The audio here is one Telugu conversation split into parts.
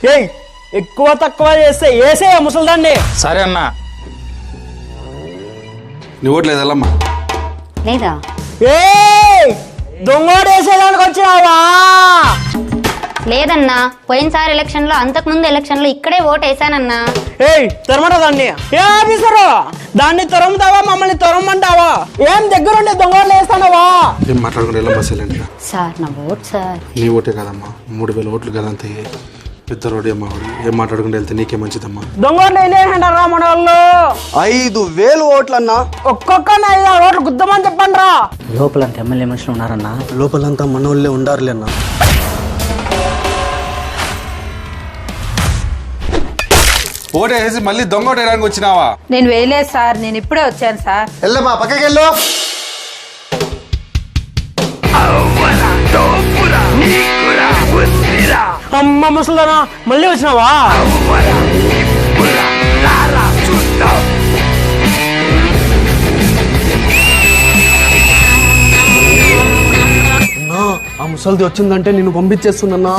ఏయ్ ఎక్కువ తక్కువ చేస్తే వేసే ముసలిదాన్ని. సరే అన్నా. నీ ఓట్లు లేదమ్మా? లేదా? ఏయ్ దొంగోడు వేసేదానికి వచ్చినావా? లేదన్నా, పోయినసారి ఎలక్షన్ లో అంతకు ముందు ఎలక్షన్ లో ఇక్కడే ఓటు వేసానన్నా. ఏయ్ తెరమట దాన్ని. ఏ ఆఫీసరు దాన్ని తొరముతావా మమ్మల్ని తొరమంటావా? ఏం దగ్గరుండి దొంగోట్లు వేస్తానవా? ఏం మాట్లాడుకుంటే ఎలా బస్సు వెళ్ళండి. సార్ నా ఓటు సార్. నీ ఓటే కదమ్మా, 3000 ఓట్లు కదంతే. పెద్ద రోడ్డు అమ్మా, ఏం మాట్లాడుకుంటే వెళ్తే నీకే మంచిదమ్మా. దొంగోట్లు వేసేయంటారా మన వాళ్ళు? 5000 ఓట్లన్నా. ఒక్కొక్క 5 ఓట్లు గుద్దమని చెప్పండి రా. లోపలంత ఎమ్మెల్యే మనుషులు ఉన్నారన్నా. లోపలంతా మనోళ్ళే ఉండారులే అన్న. ఓటే వేసి మళ్ళీ దొంగ ఓటు వేయడానికి వచ్చినావా? నేను వేయలేదు సార్, నేను ఇప్పుడే వచ్చాను సార్. వెళ్ళమ్మా, పక్కకి వెళ్ళు. అమ్మ ముసలిదానా మళ్ళీ వచ్చినావా? అన్నా, ఆ ముసలిది వచ్చిందంటే నిన్ను పంపించేస్తున్నా.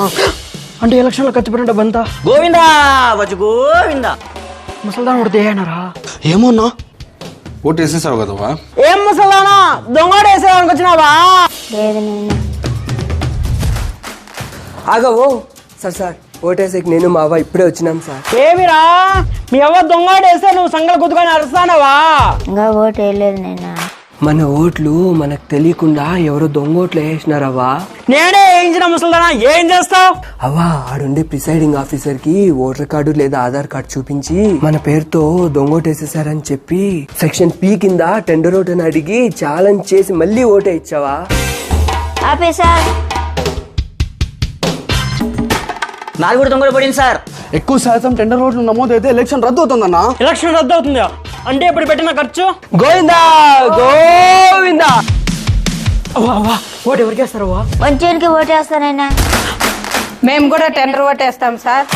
అంటే ఎలక్షన్ లో ఖర్చు పెట్టండి బంతా. గోవిందా వచ్చు గోవిందా. ముసలిదాన కూడా చేయనారా? ఏమోన్నా, ఓటు వేసేసావు కదవా? ఏం ముసలిదానా దొంగోడు వేసేదానికి వచ్చినావా? లేదు నేను. ఆగవో సార్. సార్ ఓటేసేకి నేను మా అవ్వ ఇప్పుడే వచ్చినాం సార్. ఏమిరా మీ అవ్వ దొంగోడు వేస్తే నువ్వు సంగలు గుద్దుకొని అరుస్తానవా? ఇంకా ఓటు వేయలేదు నేను. మన ఓట్లు మనకు తెలియకుండా ఎవరో దొంగ ఓట్లు వేసినారవ్వా. నేనే వేయించిన ముసలిదానా, ఏం చేస్తావు? అవ్వా ఆడుండే ప్రిసైడింగ్ ఆఫీసర్ కి ఓటర్ కార్డు లేదా ఆధార్ కార్డు చూపించి మన పేరుతో దొంగ ఓటు వేసేసారని చెప్పి సెక్షన్ పి కింద టెండర్ ఓటు అని అడిగి ఛాలెంజ్ చేసి మళ్ళీ ఓటే ఇచ్చావా? ఆపేసార్. నాది కూడా దొంగలు పడింది సార్. ఎక్కువ శాతం టెండర్ ఓట్లు నమోదైతే ఎలక్షన్ రద్దు అవుతుందన్నా. ఎలక్షన్ రద్దు అవుతుందా? అంటే ఇప్పుడు పెట్టిన ఖర్చు గోవిందా గోవిందా. అవ్వా అవ్వా ఓటు ఎవరికి వేస్తారవ్వా? మంచికి ఓటు వేస్తానైనా. మేము కూడా టెండర్ ఓటు వేస్తాం సార్.